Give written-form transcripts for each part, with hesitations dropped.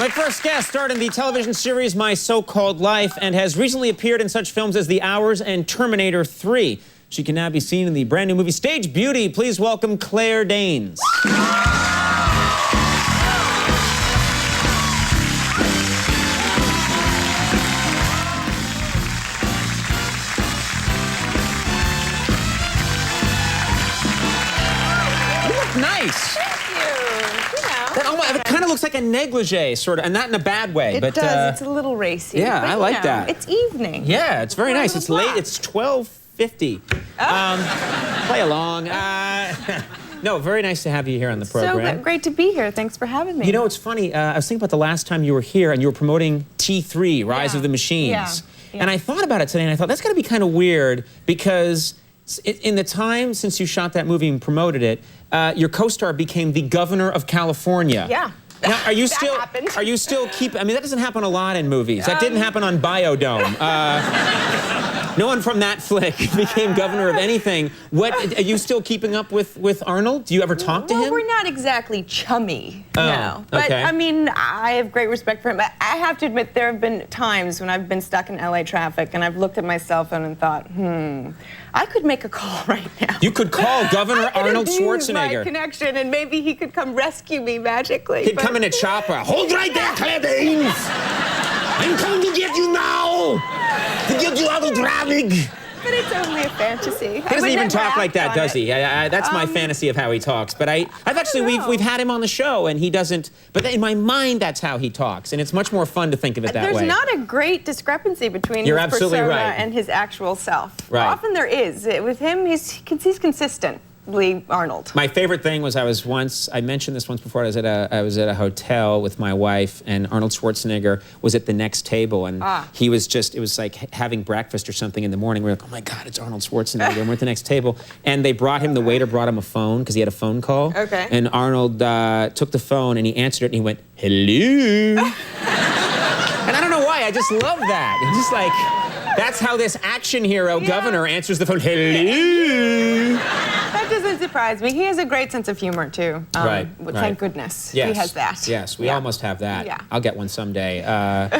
My first guest starred in the television series My So-Called Life and has recently appeared in such films as The Hours and Terminator 3. She can now be seen in the brand new movie Stage Beauty. Please welcome Claire Danes. You look nice. It kind of looks like a negligee, sort of, and not in a bad way. It does. It's a little racy. Yeah, but, I like that. It's evening. Yeah, it's very nice. It's late. It's 12:50. Play along. No, very nice to have you here on the program. So great to be here. Thanks for having me. You know, it's funny. I was thinking about the last time you were here, and you were promoting T3, Rise of the Machines. Yeah. And I thought about it today, and I thought that's got to be kind of weird because in the time since you shot that movie and promoted it, your co-star became the governor of California. Yeah. Now, are you still keep? I mean, that doesn't happen a lot in movies. That didn't happen on Biodome. No one from that flick became governor of anything. What are you still keeping up with Arnold? Do you ever talk to him? Well, we're not exactly chummy, Oh, no. But okay. I mean, I have great respect for him. But I have to admit, there have been times when I've been stuck in LA traffic and I've looked at my cell phone and thought, I could make a call right now. You could call Governor Arnold Schwarzenegger. My connection, and maybe he could come rescue me magically. He'd come in a chopper. Hold right there, Claire Danes! I'm coming to get you now! To get you out of traffic! But it's only a fantasy. He doesn't even talk like that, does he? That's my fantasy of how he talks. But I've actually, we've had him on the show, and he doesn't. But in my mind, that's how he talks, and it's much more fun to think of it that way. There's not a great discrepancy between You're his absolutely persona right. and his actual self. Right. Often there is. With him, he's consistently Arnold. My favorite thing was I mentioned this once before. I was at a hotel with my wife, and Arnold Schwarzenegger was at the next table, and he was it was like having breakfast or something in the morning. We were like, oh my God, it's Arnold Schwarzenegger, and we're at the next table. And the waiter brought him a phone because he had a phone call. Okay. And Arnold took the phone and he answered it and he went, hello. And I don't know why, I just love that. It's just like, that's how this action hero governor answers the phone, hello. That doesn't surprise me. He has a great sense of humor, too. Right. Thank goodness. Yes. He has that. Yes, we almost have that. Yeah. I'll get one someday.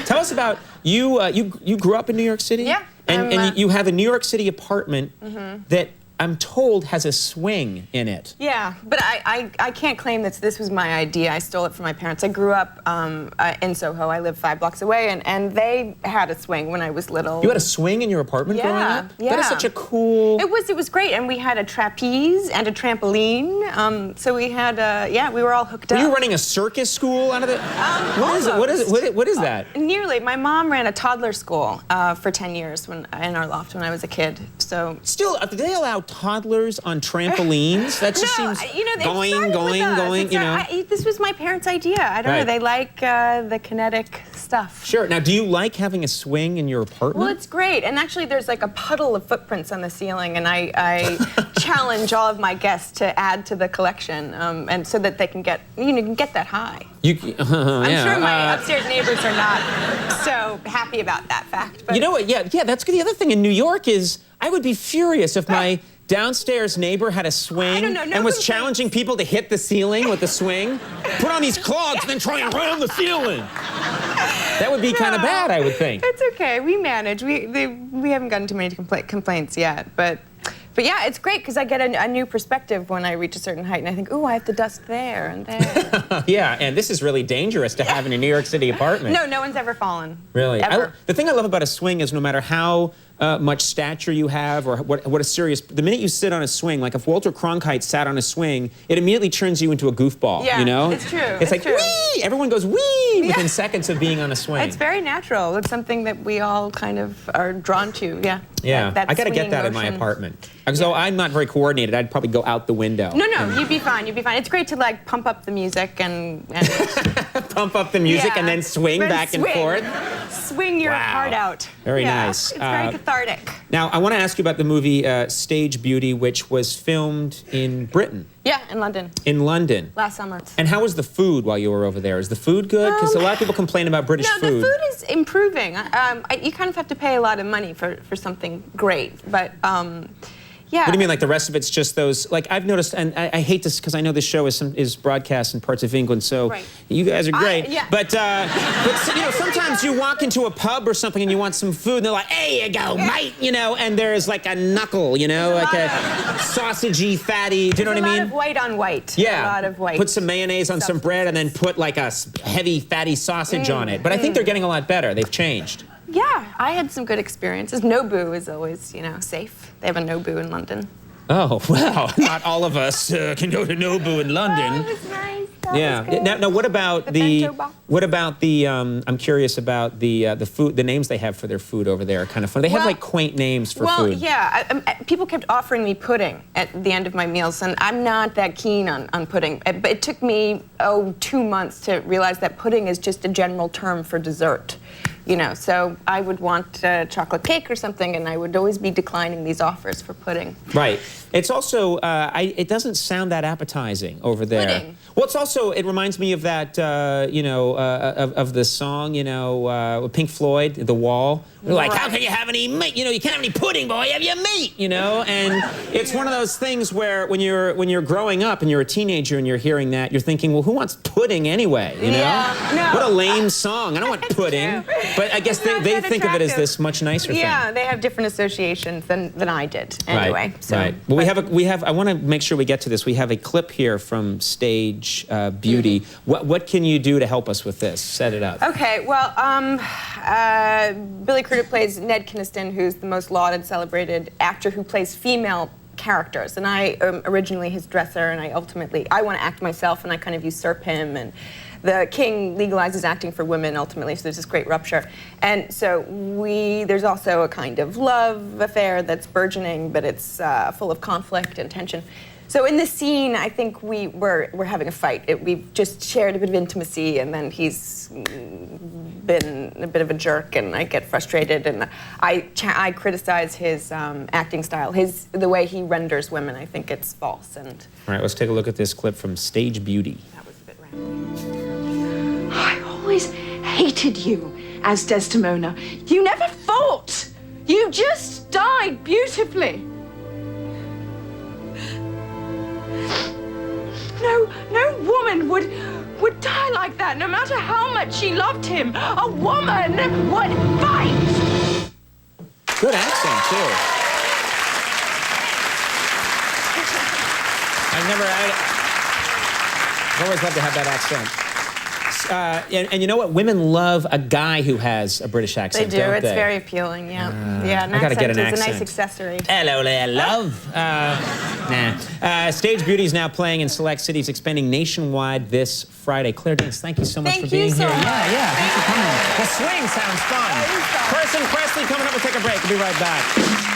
Tell us about you. You grew up in New York City? Yeah. And you have a New York City apartment that I'm told has a swing in it. Yeah, but I can't claim that this was my idea. I stole it from my parents. I grew up in Soho. I lived 5 blocks away, and they had a swing when I was little. You had a swing in your apartment growing up? Yeah. That is such a cool... It was great, and we had a trapeze and a trampoline. So we had, we were all hooked up. Were you running a circus school out of it? What is that? Nearly. My mom ran a toddler school for 10 years in our loft when I was a kid. So still, do they allow toddlers on trampolines? That just seems going. This was my parents' idea. I don't know. They like the kinetic stuff. Sure. Now, do you like having a swing in your apartment? Well, it's great. And actually, there's like a puddle of footprints on the ceiling, and I challenge all of my guests to add to the collection, and so that they can get that high. I'm sure my upstairs neighbors are not so happy about that fact. But you know what? Yeah. That's good. The other thing in New York is I would be furious if my downstairs neighbor had a swing and was challenging people to hit the ceiling with the swing. Put on these clogs and then try and ram the ceiling. That would be kind of bad, I would think. It's okay. We manage. We haven't gotten too many complaints yet, but yeah, it's great because I get a new perspective when I reach a certain height, and I think, ooh, I have to dust there and there. Yeah, and this is really dangerous to have in a New York City apartment. No one's ever fallen. Really? Ever. The thing I love about a swing is no matter how much stature you have or what a serious... The minute you sit on a swing, like if Walter Cronkite sat on a swing, it immediately turns you into a goofball, you know? It's true. It's like, true. wee! Everyone goes, wee! Within seconds of being on a swing. It's very natural. It's something that we all kind of are drawn to, Yeah, that I got to get that in my apartment. So I'm not very coordinated. I'd probably go out the window. No, you'd be fine. You'd be fine. It's great to like pump up the music and pump up the music and then swing back and forth. Swing your heart out. Very nice. It's very cathartic. Now, I want to ask you about the movie Stage Beauty, which was filmed in Britain. Yeah, in London. In London. Last summer. And how was the food while you were over there? Is the food good? Because a lot of people complain about British food. No, the food is improving. You kind of have to pay a lot of money for something great, but Yeah. What do you mean, like the rest of it's just those? Like I've noticed, and I hate this because I know this show is broadcast in parts of England, so Right. you guys are great. Yeah. But you know, sometimes you walk into a pub or something and you want some food, and they're like, "Hey, you go, mate," you know, and there's like a knuckle, you know, like a sausagey, fatty. Do you know what I mean? A lot of white on white. Yeah. A lot of white. Put some mayonnaise on some bread and then put like a heavy, fatty sausage on it. But I think they're getting a lot better. They've changed. Yeah, I had some good experiences. Nobu is always, you know, safe. They have a Nobu in London. Oh, well, not all of us can go to Nobu in London. That was nice. That Yeah. was good. Now, what about the? bento box. What about the? I'm curious about the food. The names they have for their food over there are kind of fun. They have Well- like quaint names for Well, food. yeah. People kept offering me pudding at the end of my meals, and I'm not that keen on pudding. But it took me 2 months to realize that pudding is just a general term for dessert. You know, so I would want chocolate cake or something, and I would always be declining these offers for pudding. Right. It's also, it doesn't sound that appetizing over there. Pudding. Well, it's also, it reminds me of that, you know, of the song, you know, Pink Floyd, The Wall. They're like, how can you have any meat? You know, you can't have any pudding, boy, have your meat, you know? And it's one of those things where when you're growing up and you're a teenager and you're hearing that, you're thinking, well, who wants pudding anyway, you know? Yeah, no. What a lame song. I don't want pudding. True. But I guess It's not they that think of it as attractive. this much nicer Yeah, thing. they have different associations than I did anyway. Right, So, right. Well, we have. I want to make sure we get to this. We have a clip here from Stage Beauty. Mm-hmm. What can you do to help us with this? Set it up. Okay, well, Billy Crudup plays Ned Kiniston, who's the most lauded, celebrated actor who plays female characters. And I am originally his dresser, and I want to act myself, and I kind of usurp him. And the king legalizes acting for women ultimately, so there's this great rupture. And so there's also a kind of love affair that's burgeoning, but it's full of conflict and tension. So in this scene, I think we're having a fight. We've just shared a bit of intimacy, and then he's been a bit of a jerk, and I get frustrated, and I criticize his acting style, the way he renders women. I think it's false, and All right, let's take a look at this clip from Stage Beauty. that was a bit rambling. I always hated you as Desdemona. You never fought. You just died beautifully. No woman would die like that, no matter how much she loved him. A woman would fight. Good accent too. I've always loved to have that accent. And you know what? Women love a guy who has a British They accent, do. don't It's they? very appealing. Yeah, yeah. An I gotta get an accent is a accent. nice accessory. Hello there, love. Stage Beauty is now playing in select cities, expanding nationwide this Friday. Claire Danes, thank you so much Thank for being you so here. much. Yeah, thanks for coming. The swing sounds fun. It is fun. Person Presley coming up. We'll take a break. We'll be right back.